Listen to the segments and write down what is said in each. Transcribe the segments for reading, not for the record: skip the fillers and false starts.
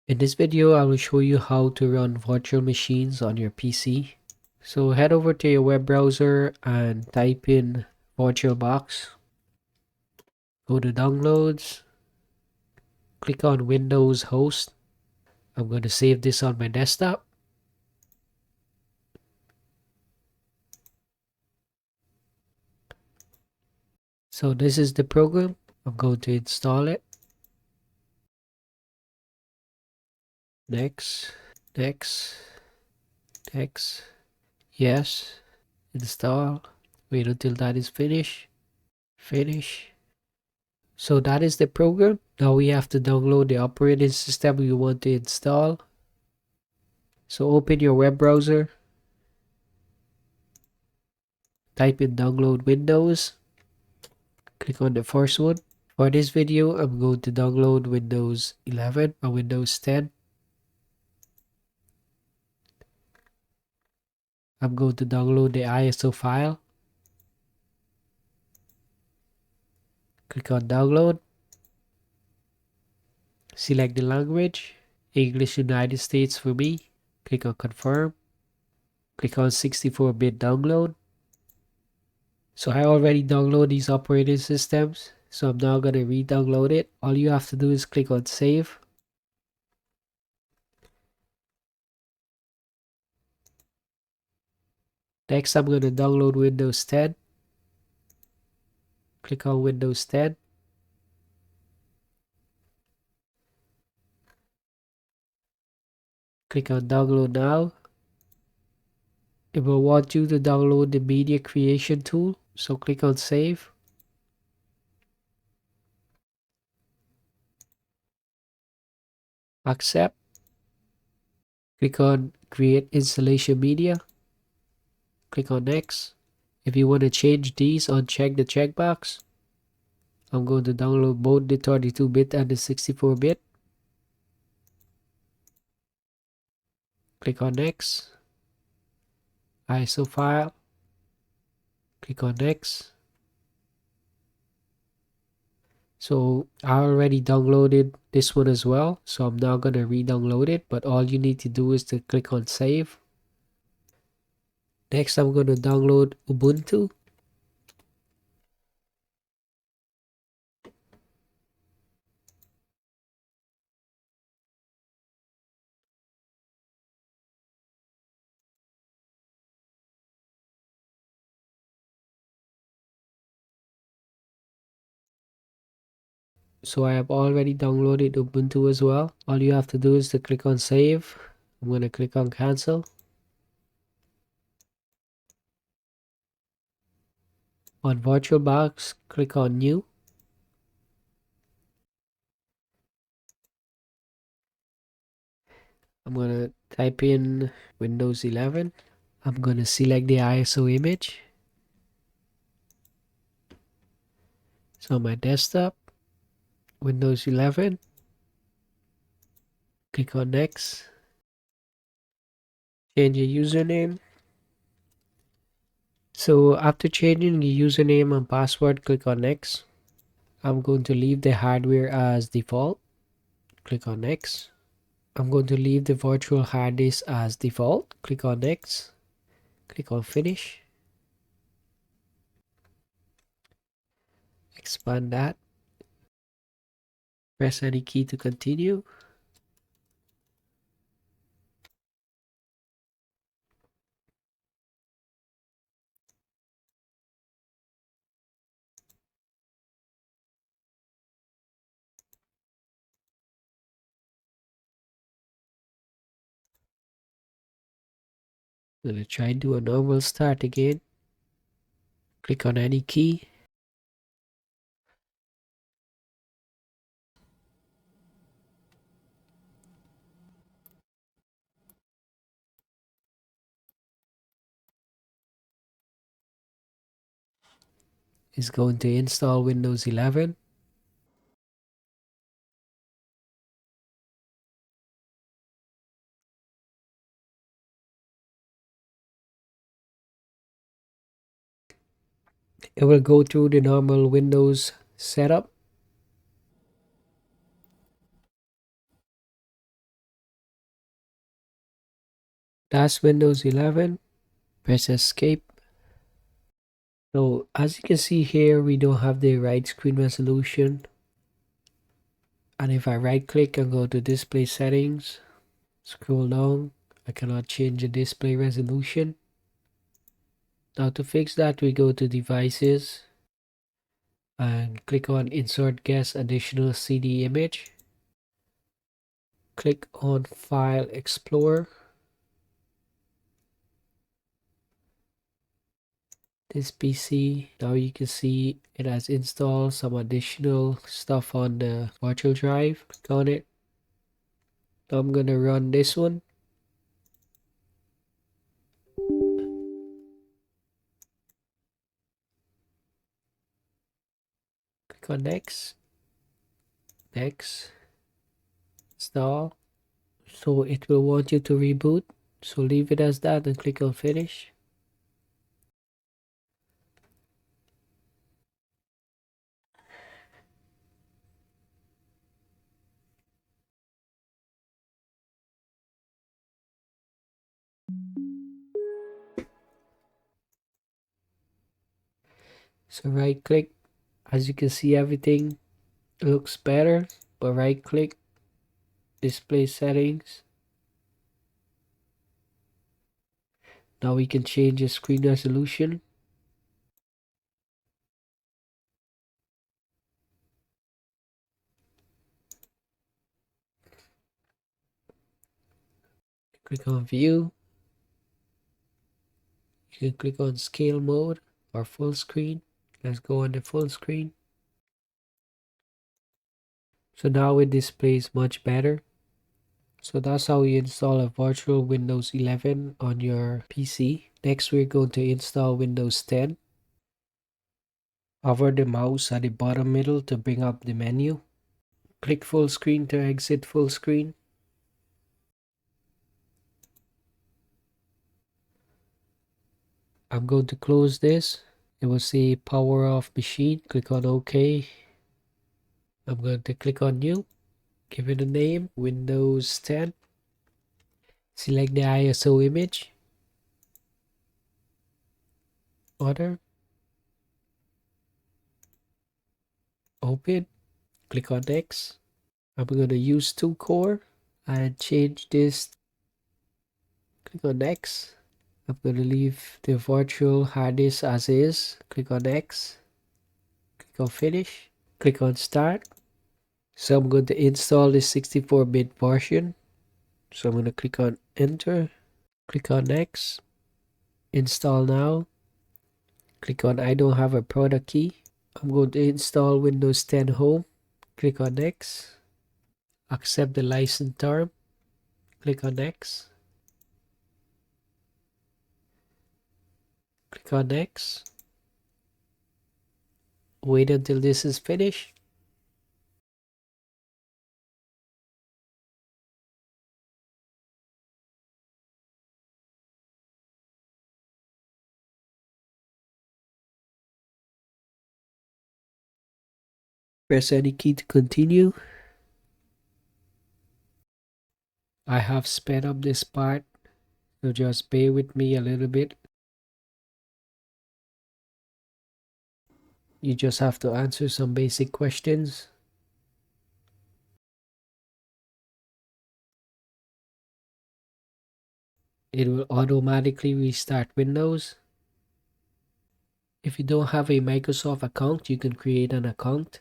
In this video, I will show you how to run virtual machines on your PC. So head over to your web browser and type in VirtualBox. Go to Downloads, click on Windows Host. I'm going to save this on my desktop. So this is the program. I'm going to install it. Next, next, next. Yes, install. Wait until that is finished. Finish. So that is the program. Now we have to download the operating system we want to install. So open your web browser, type in download Windows, click on the first one. For this video, I'm going to download Windows 11 or Windows 10. I'm going to download the ISO file. Click on download. Select the language, English United States for me. Click on confirm. Click on 64-bit download. So I already downloaded these operating systems, so I'm now going to re-download it. All you have to do is click on save. Next, I'm going to download Windows 10. Click on Windows 10. Click on download now. It will want you to download the media creation tool, so click on save. Accept. Click on create installation media. Click on next. If you want to change these, uncheck the checkbox. I'm going to download both the 32-bit and the 64-bit. Click on next. ISO file. Click on next. So I already downloaded this one as well, so I'm now going to re-download it, but all you need to do is to click on save. Next, I'm going to download Ubuntu. So I have already downloaded Ubuntu as well. All you have to do is to click on save. I'm going to click on cancel. On VirtualBox, click on new. I'm going to type in Windows 11. I'm going to select the ISO image. So my desktop, Windows 11. Click on next. Change your username. So after changing the username and password, click on next. I'm going to leave the hardware as default. Click on next. I'm going to leave the virtual hard disk as default. Click on next. Click on finish. Expand that. Press any key to continue. I'm going to try and do a normal start again. Click on any key. It's going to install Windows 11. It will go through the normal Windows setup. That's Windows 11. Press escape. So as you can see here, we don't have the right screen resolution. And if I right click and go to display settings, scroll down, I cannot change the display resolution. Now to fix that, we go to devices and click on insert guest additional CD image. Click on file explorer. This PC, now you can see it has installed some additional stuff on the virtual drive. Click on it. Now I'm gonna run this one. Click on next, next, install. So it will want you to reboot. So leave it as that and click on finish. So right click, as you can see everything looks better, but right click, display settings. Now we can change the screen resolution. Click on view. You can click on scale mode or full screen. Let's go on the full screen. So now it displays much better. So that's how you install a virtual Windows 11 on your PC. Next we're going to install Windows 10. Hover the mouse at the bottom middle to bring up the menu. Click full screen to exit full screen. I'm going to close this. It will say power off machine. Click on OK. I'm going to click on new. Give it a name, Windows 10. Select the ISO image. Order. Open. Click on next. I'm going to use 2 core and change this. Click on next. I'm going to leave the virtual hard disk as is. Click on next. Click on finish. Click on start. So I'm going to install the 64-bit version. So I'm going to click on enter. Click on next. Install now. Click on I don't have a product key. I'm going to install Windows 10 Home. Click on next. Accept the license term. Click on next. Click on next. Wait until this is finished. Press any key to continue. I have sped up this part, so just bear with me a little bit. You just have to answer some basic questions. It will automatically restart Windows. If you don't have a Microsoft account, you can create an account.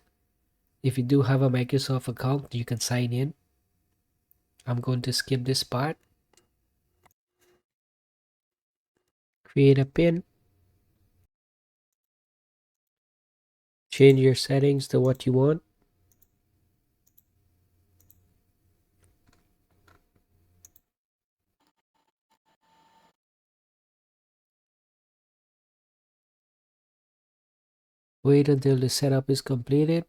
If you do have a Microsoft account, you can sign in. I'm going to skip this part. Create a PIN. Change your settings to what you want. Wait until the setup is completed.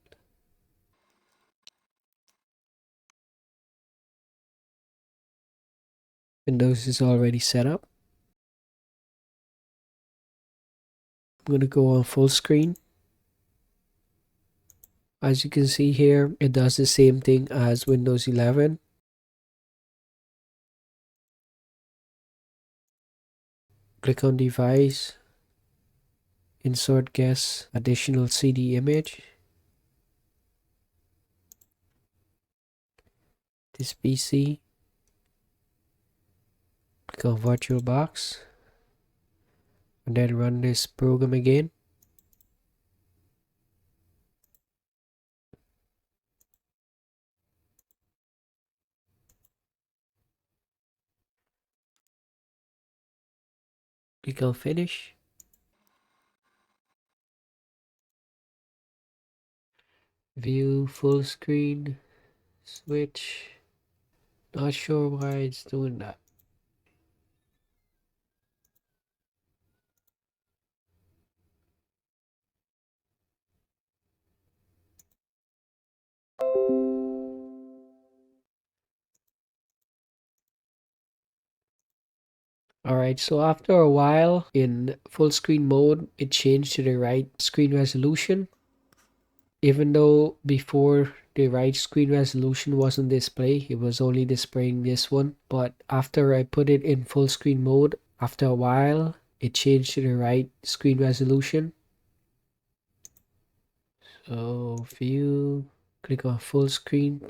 Windows is already set up. I'm going to go on full screen. As you can see here, it does the same thing as Windows 11. Click on device, insert guess additional CD image. This PC. Click on VirtualBox and then run this program again. Click on finish. View full screen, switch. Not sure why it's doing that. Alright, so after a while in full screen mode, it changed to the right screen resolution. Even though before the right screen resolution wasn't displayed, it was only displaying this one. But after I put it in full screen mode, after a while, it changed to the right screen resolution. So view, click on full screen.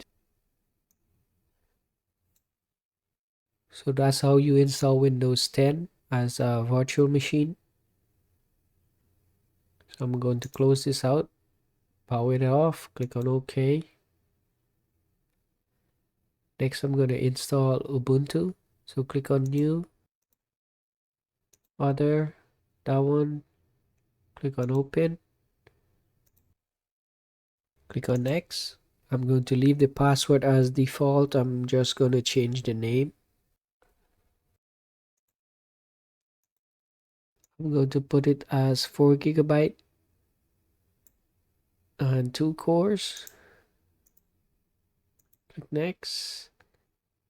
So that's how you install Windows 10 as a virtual machine. So I'm going to close this out, power it off, click on OK. Next I'm going to install Ubuntu. So click on new, other, that one, click on open, click on next. I'm going to leave the password as default. I'm just going to change the name. I'm going to put it as 4 GB and 2 cores. Click next.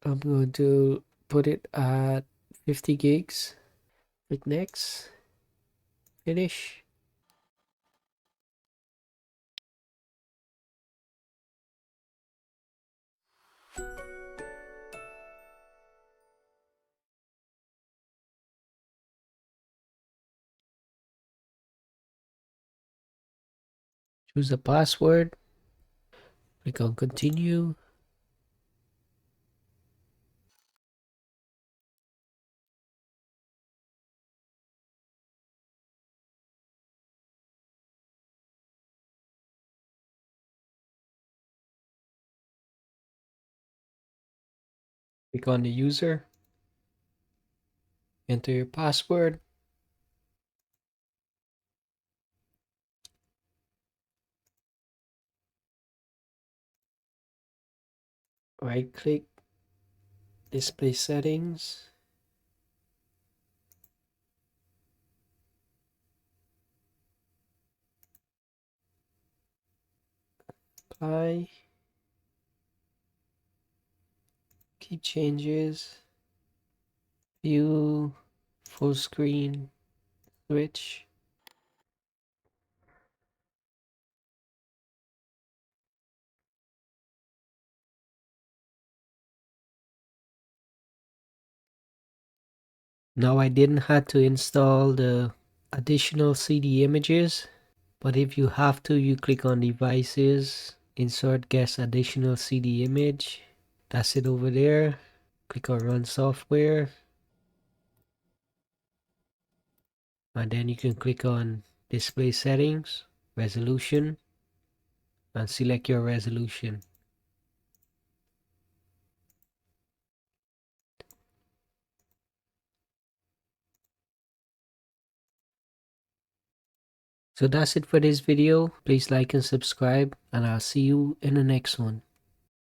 I'm going to put it at 50 gigs. Click next. Finish. Choose a password. Click on continue. Click on the user. Enter your password. Right click. Display settings. Apply. Key changes. View. Full screen. Switch. Now I didn't have to install the additional CD images, but if you have to, you click on devices, insert guess additional CD image. That's it over there. Click on run software. And then you can click on display settings, resolution, and select your resolution. So that's it for this video. Please like and subscribe, and I'll see you in the next one.